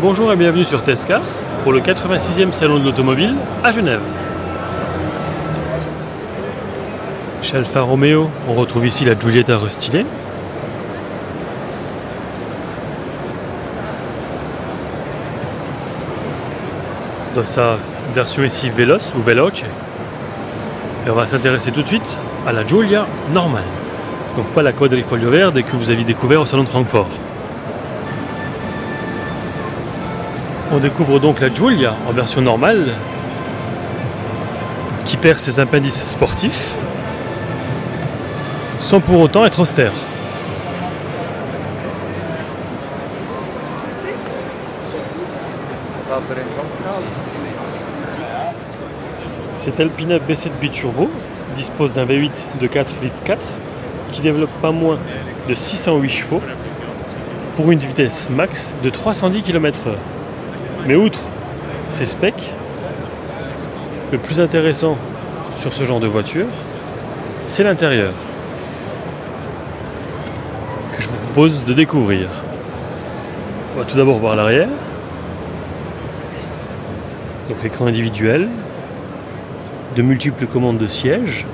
Bonjour et bienvenue sur Testcars pour le 86e salon de l'automobile à Genève. Chez Alfa Romeo, on retrouve ici la Giulietta restylée. Dans sa version ici Veloce ou Veloce. Et on va s'intéresser tout de suite à la Giulia normale. Donc pas la quadrifoglio verde que vous aviez découvert au salon de Francfort. On découvre donc la Giulia en version normale qui perd ses appendices sportifs sans pour autant être austère. Cette Alpina B7 biturbo dispose d'un V8 de 4 litres 4 qui développe pas moins de 608 chevaux pour une vitesse max de 310 km/h. Mais outre ces specs, le plus intéressant sur ce genre de voiture, c'est l'intérieur que je vous propose de découvrir. On va tout d'abord voir l'arrière. Donc écran individuel, de multiples commandes de sièges.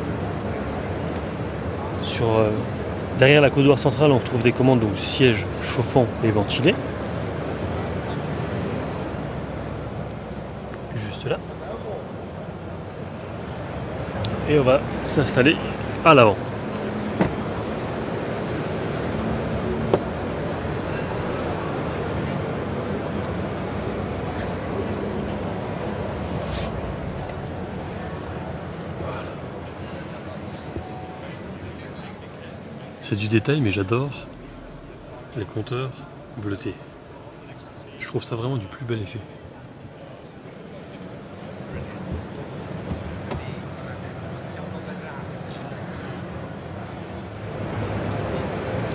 Derrière la coudoir centrale, on retrouve des commandes de sièges chauffants et ventilés. Juste là. Et on va s'installer à l'avant. C'est du détail, mais j'adore les compteurs bleutés. Je trouve ça vraiment du plus bel effet.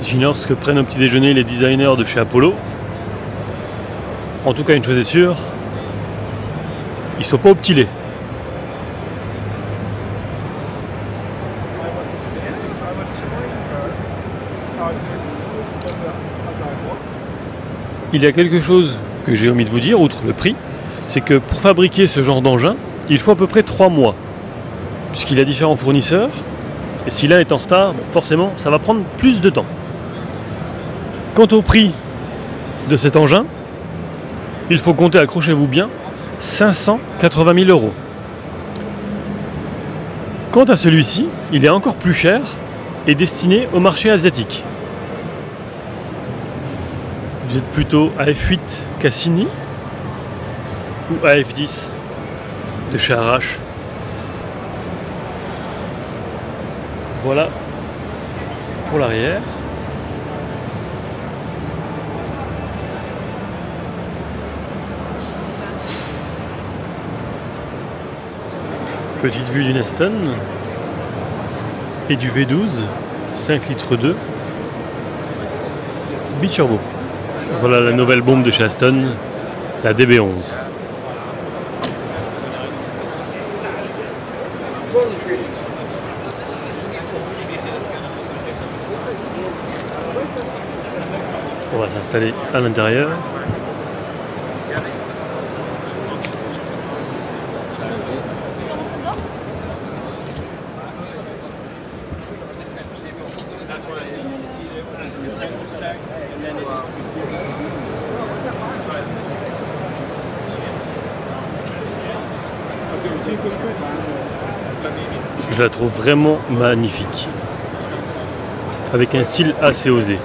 J'ignore ce que prennent au petit déjeuner les designers de chez Apollo. En tout cas, une chose est sûre, ils sont pas au petit lait. Il y a quelque chose que j'ai omis de vous dire, outre le prix, c'est que pour fabriquer ce genre d'engin, il faut à peu près 3 mois. Puisqu'il y a différents fournisseurs, et si l'un est en retard, bon, forcément, ça va prendre plus de temps. Quant au prix de cet engin, il faut compter, accrochez-vous bien, 580 000 €. Quant à celui-ci, il est encore plus cher et destiné au marché asiatique. Vous êtes plutôt AF8 Cassini ou AF10 de chez Arrache. Voilà pour l'arrière. Petite vue d'une Aston et du V12 5 litres 2 biturbo. Voilà la nouvelle bombe de chez Aston, la DB11. On va s'installer à l'intérieur. Je la trouve vraiment magnifique, avec un style assez osé.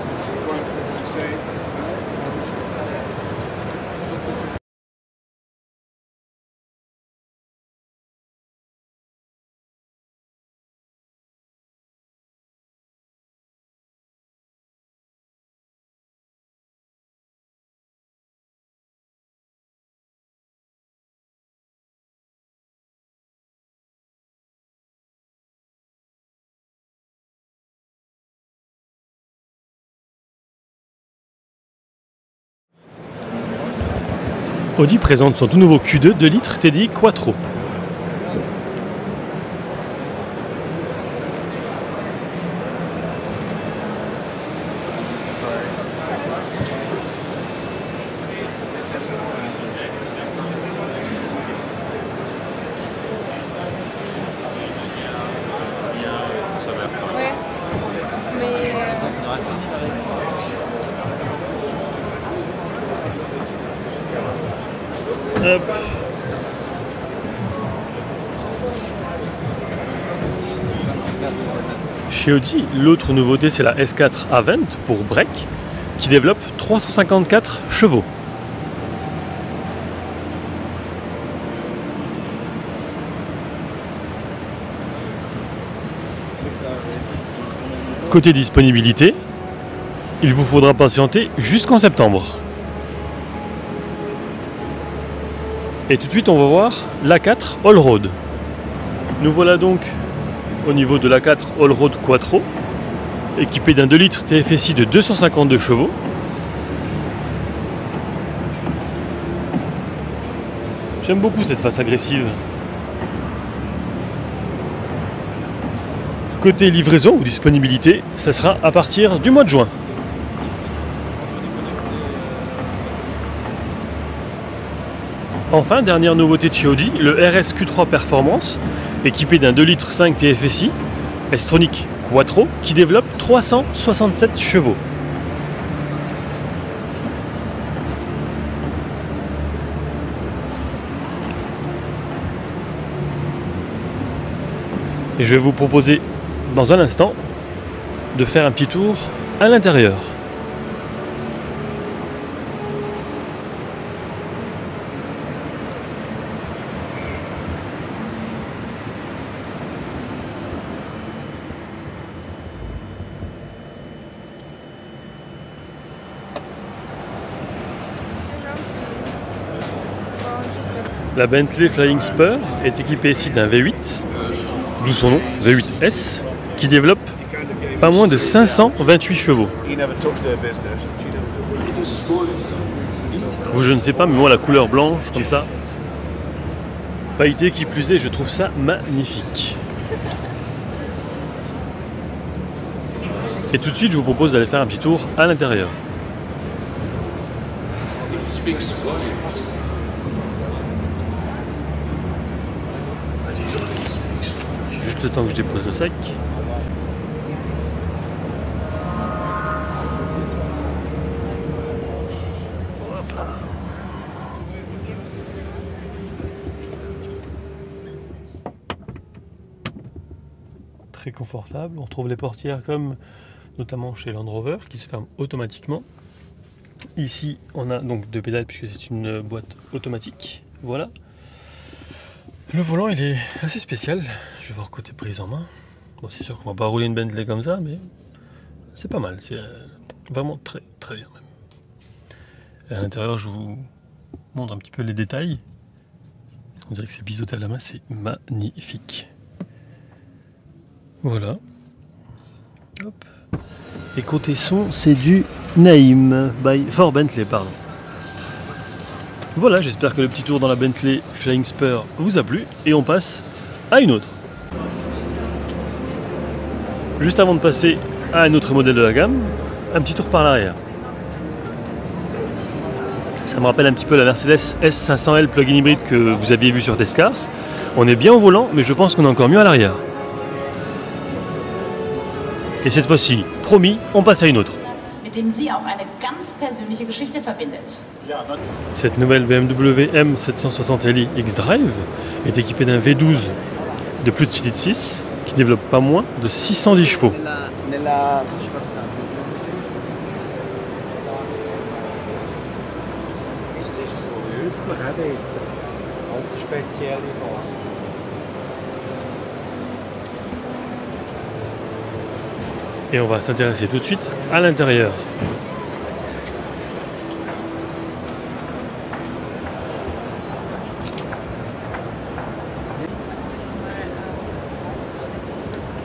Audi présente son tout nouveau Q2 2 litres TDI Quattro. Hop. Chez Audi, l'autre nouveauté c'est la S4 Avant pour break qui développe 354 chevaux. Côté disponibilité, il vous faudra patienter jusqu'en septembre. Et tout de suite on va voir l'A4 Allroad. Nous voilà donc au niveau de l'A4 Allroad Quattro, équipé d'un 2 litres TFSI de 252 chevaux. J'aime beaucoup cette face agressive. Côté livraison ou disponibilité, ça sera à partir du mois de juin. Enfin, dernière nouveauté de chez Audi, le RS Q3 Performance, équipé d'un 2 litres 5 TFSI, S-Tronic Quattro, qui développe 367 chevaux. Et je vais vous proposer dans un instant de faire un petit tour à l'intérieur. La Bentley Flying Spur est équipée ici d'un V8, d'où son nom, V8S, qui développe pas moins de 528 chevaux. Vous, je ne sais pas, mais moi la couleur blanche, comme ça, pailleté qui plus est, je trouve ça magnifique. Et tout de suite, je vous propose d'aller faire un petit tour à l'intérieur. Juste le temps que je dépose le sac. Hop là. Très confortable. On retrouve les portières comme notamment chez Land Rover qui se ferment automatiquement. Ici, on a donc deux pédales puisque c'est une boîte automatique. Voilà. Le volant, il est assez spécial. Je vais voir côté prise en main. Bon, c'est sûr qu'on va pas rouler une Bentley comme ça, mais c'est pas mal. C'est vraiment très très bien même. Et à l'intérieur, je vous montre un petit peu les détails. On dirait que c'est biseauté à la main, c'est magnifique. Voilà. Hop. Et côté son, c'est du Naïm by Ford Bentley, pardon. Voilà, j'espère que le petit tour dans la Bentley Flying Spur vous a plu et on passe à une autre. Juste avant de passer à un autre modèle de la gamme, un petit tour par l'arrière. Ça me rappelle un petit peu la Mercedes S500L plug-in hybride que vous aviez vu sur Test Cars. On est bien au volant, mais je pense qu'on est encore mieux à l'arrière. Et cette fois-ci, promis, on passe à une autre. Cette nouvelle BMW M760 Li X-Drive est équipée d'un V12 de plus de 6,6 litres qui développe pas moins de 610 chevaux. Et on va s'intéresser tout de suite à l'intérieur.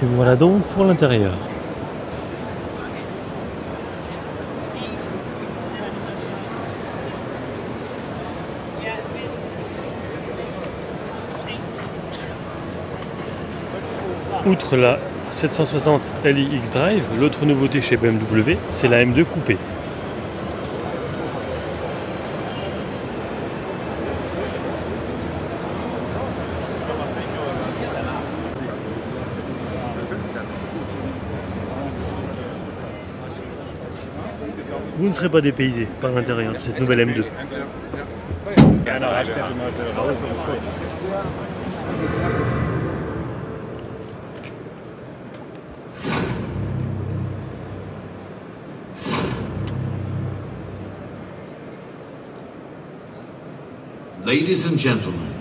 Et voilà donc pour l'intérieur. Outre la 760 Li X-Drive, l'autre nouveauté chez BMW, c'est la M2 coupée. Vous ne serez pas dépaysé par l'intérieur de cette nouvelle M2. gerne Hashtag immer schnell raus und kurz. Ladies and gentlemen,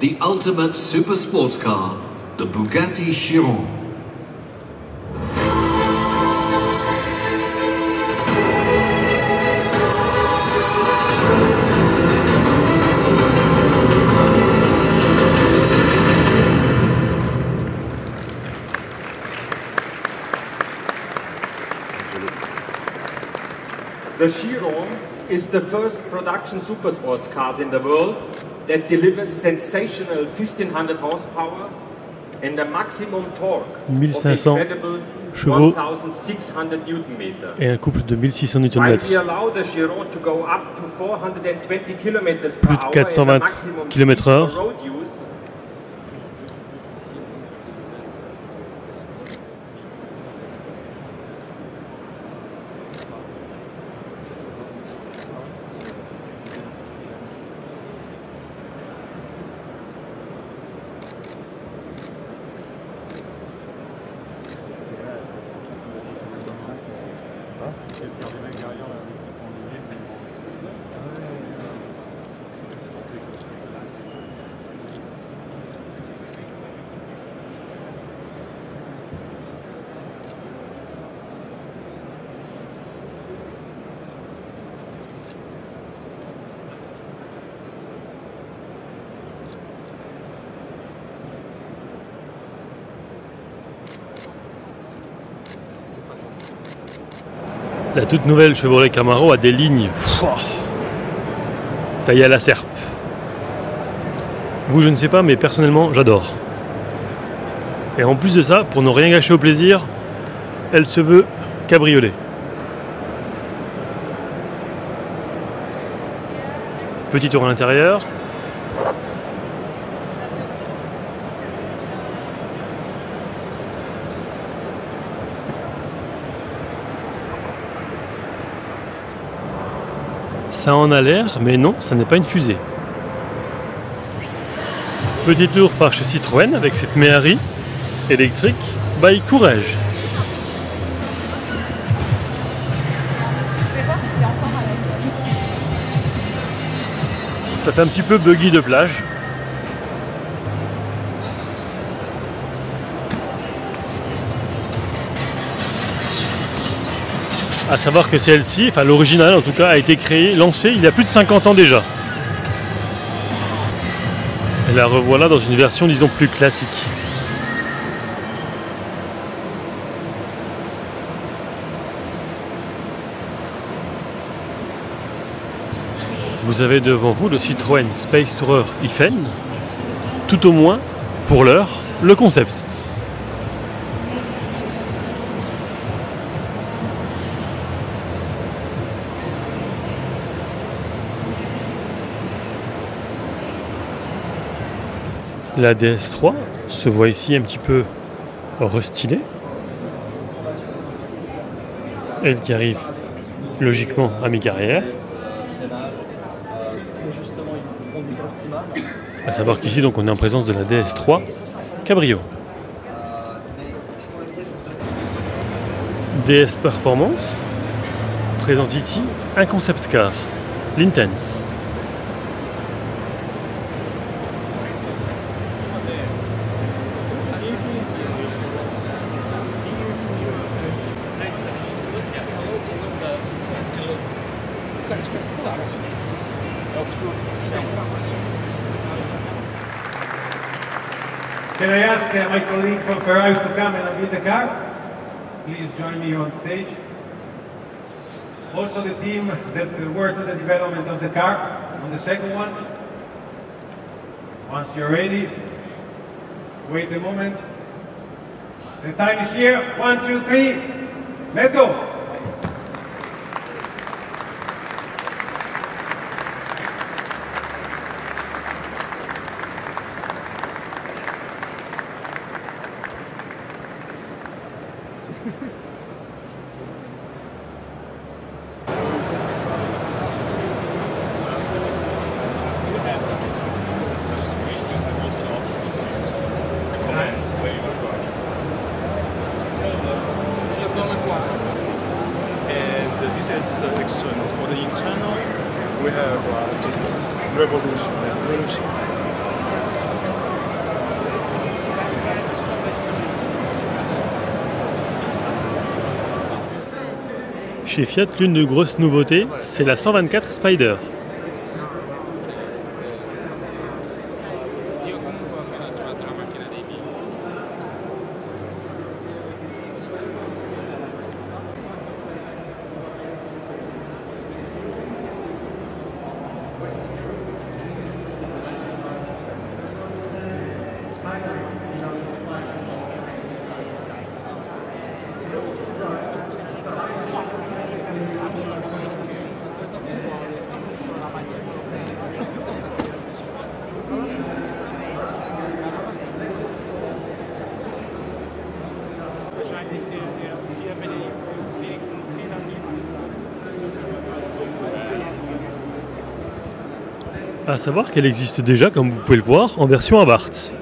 the ultimate super sports car, the Bugatti Chiron. The Chiron is the first production supersports cars in the world that delivers sensational 1500 horsepower and a maximum torque of 1500 incredible chevaux 1600 Newtonmeter. Et un couple de 1600 Nm. While we allow the Chiron to go up to 420 km per Plus de hour 420 as a maximum km/h. for road use, La toute nouvelle Chevrolet Camaro a des lignes taillées à la serpe. Vous, je ne sais pas, mais personnellement, j'adore. Et en plus de ça, pour ne rien gâcher au plaisir, elle se veut cabriolet. Petit tour à l'intérieur. Ça en a l'air, mais non, ça n'est pas une fusée. Petit tour par chez Citroën avec cette Méhari électrique by Courage. Ça fait un petit peu buggy de plage. À savoir que celle-ci, enfin l'original en tout cas, a été créée, lancée il y a plus de 50 ans déjà. Et la revoilà dans une version, disons, plus classique. Vous avez devant vous le Citroën Space Tourer IFEN, tout au moins, pour l'heure, le concept. La DS3 se voit ici un petit peu restylée. Elle qui arrive logiquement à mi-carrière. À savoir qu'ici donc on est en présence de la DS3 Cabrio. DS Performance présente ici un concept car, l'Intense. Can I ask my colleague from Ferrari to come and unveil the car? Please join me on stage. Also the team that worked on the development of the car on the second one. Once you're ready, wait a moment. The time is here. 1, 2, 3. Let's go. We have just Revolution. Chez Fiat, l'une des grosses nouveautés, c'est la 124 Spider. À savoir qu'elle existe déjà, comme vous pouvez le voir, en version Abarth.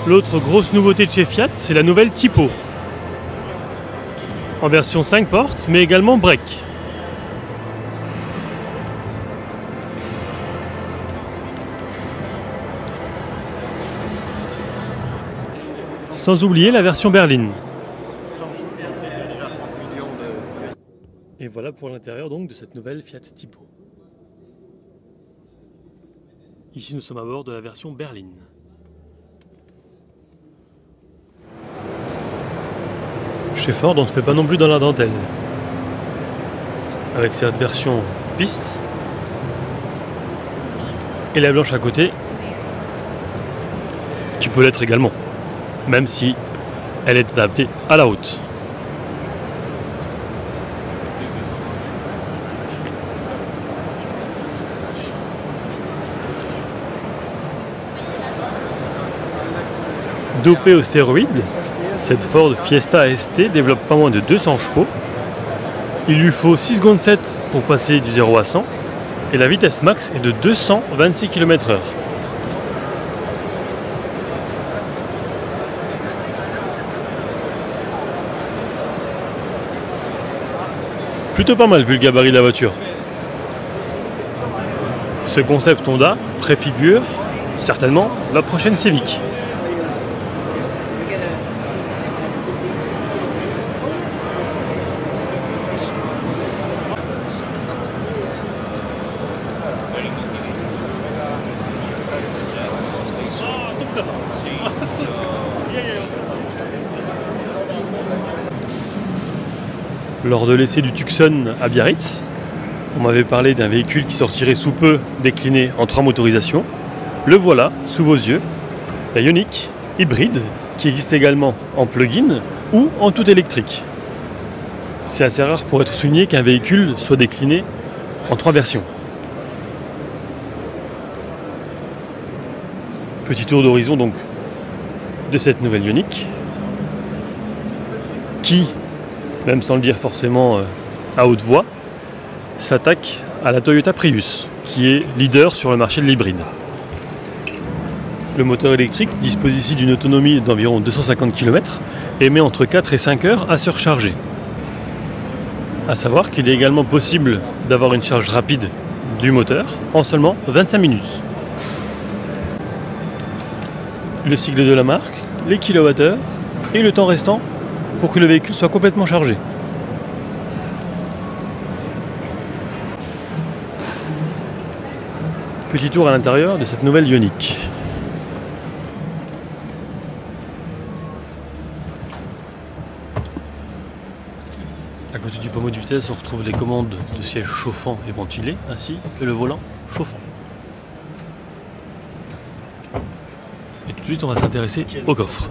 L'autre grosse nouveauté de chez Fiat, c'est la nouvelle Tipo. En version 5 portes, mais également break. Sans oublier la version berline. Et voilà pour l'intérieur donc de cette nouvelle Fiat Tipo. Ici nous sommes à bord de la version berline. Chez Ford on ne fait pas non plus dans la dentelle. Avec cette version piste et la blanche à côté qui peut l'être également, même si elle est adaptée à la route. Dopée aux stéroïdes, cette Ford Fiesta ST développe pas moins de 200 chevaux. Il lui faut 6 secondes 7 pour passer du 0 à 100 et la vitesse max est de 226 km/h. Plutôt pas mal vu le gabarit de la voiture. Ce concept Honda préfigure certainement la prochaine Civic. Lors de l'essai du Tucson à Biarritz, on m'avait parlé d'un véhicule qui sortirait sous peu décliné en 3 motorisations. Le voilà, sous vos yeux, la Ioniq hybride, qui existe également en plug-in ou en tout électrique. C'est assez rare pour être souligné qu'un véhicule soit décliné en 3 versions. Petit tour d'horizon donc de cette nouvelle Ioniq, qui, même sans le dire forcément à haute voix, s'attaque à la Toyota Prius, qui est leader sur le marché de l'hybride. Le moteur électrique dispose ici d'une autonomie d'environ 250 km et met entre 4 et 5 heures à se recharger. A savoir qu'il est également possible d'avoir une charge rapide du moteur en seulement 25 minutes. Le sigle de la marque, les kilowattheures et le temps restant pour que le véhicule soit complètement chargé. Petit tour à l'intérieur de cette nouvelle Ioniq. À côté du pommeau de vitesse, on retrouve les commandes de sièges chauffants et ventilés, ainsi que le volant chauffant. Et tout de suite, on va s'intéresser au coffre.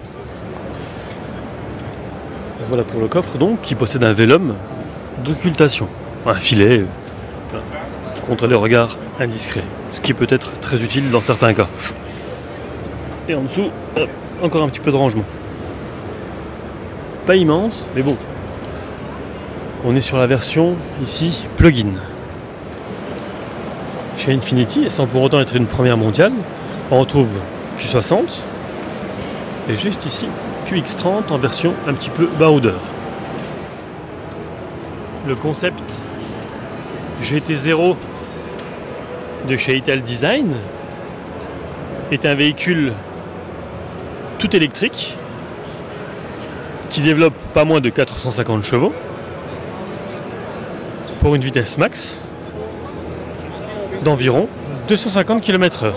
Voilà pour le coffre donc, qui possède un vélum d'occultation, un filet contre les regards indiscrets, ce qui peut être très utile dans certains cas. Et en dessous, encore un petit peu de rangement. Pas immense, mais bon. On est sur la version ici plug-in. Chez Infiniti, et sans pour autant être une première mondiale, on retrouve Q60 et juste ici QX30 en version un petit peu baroudeur. Le concept GT0 de chez Ital Design est un véhicule tout électrique qui développe pas moins de 450 chevaux pour une vitesse max d'environ 250 km/h.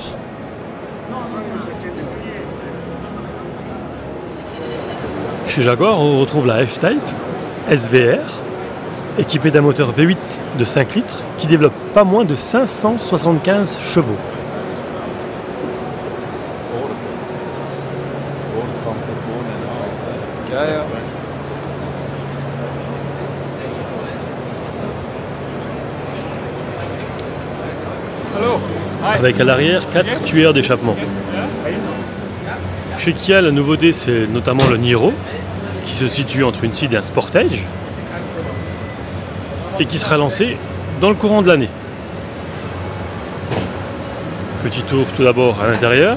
Chez Jaguar, on retrouve la F-Type SVR, équipée d'un moteur V8 de 5 litres qui développe pas moins de 575 chevaux. Avec à l'arrière 4 tueurs d'échappement. Chez Kia, la nouveauté c'est notamment le Niro, qui se situe entre une Ceed et un Sportage, et qui sera lancé dans le courant de l'année. Petit tour tout d'abord à l'intérieur.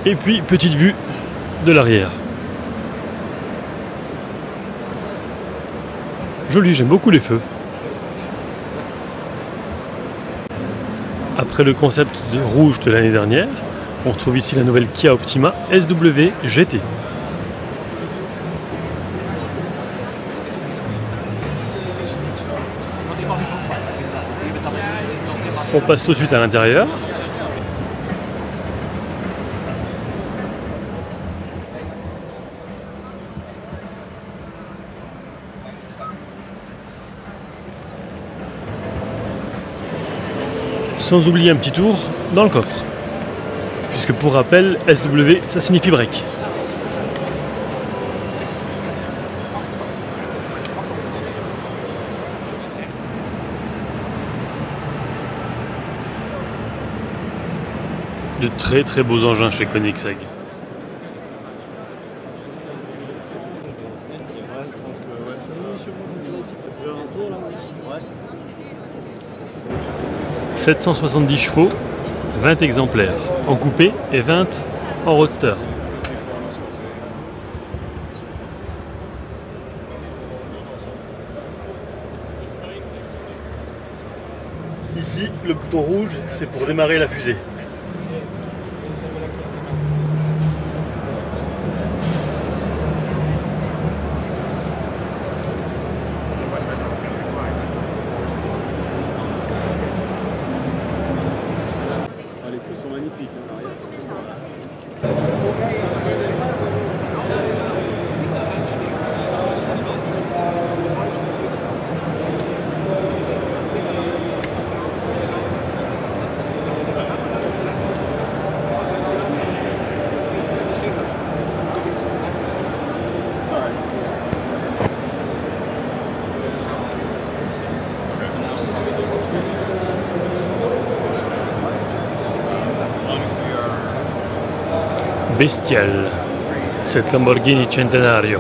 Et puis, petite vue de l'arrière. Joli, j'aime beaucoup les feux. Après le concept de rouge de l'année dernière, on retrouve ici la nouvelle Kia Optima SW GT. On passe tout de suite à l'intérieur. Sans oublier un petit tour dans le coffre. Puisque pour rappel, SW, ça signifie break. De très très beaux engins chez Koenigsegg. « 770 chevaux, 20 exemplaires en coupé et 20 en roadster. » Ici, le bouton rouge, c'est pour démarrer la fusée. Les feux sont magnifiques. Bestiale, cette Lamborghini Centenario.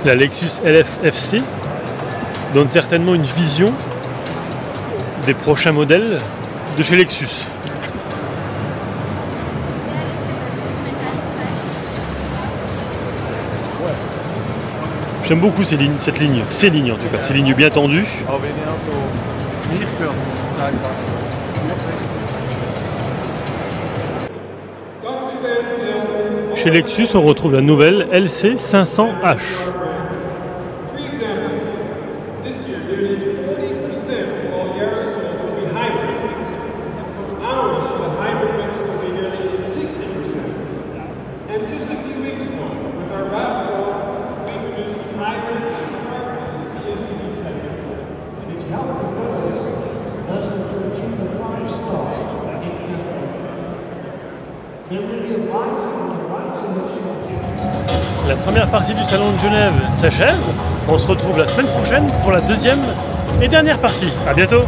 La Lexus LF FC donne certainement une vision des prochains modèles de chez Lexus. J'aime beaucoup ces lignes en tout cas, ces lignes bien tendues. Chez Lexus, on retrouve la nouvelle LC 500H. la première partie du Salon de Genève s'achève. On se retrouve la semaine prochaine pour la deuxième et dernière partie. À bientôt!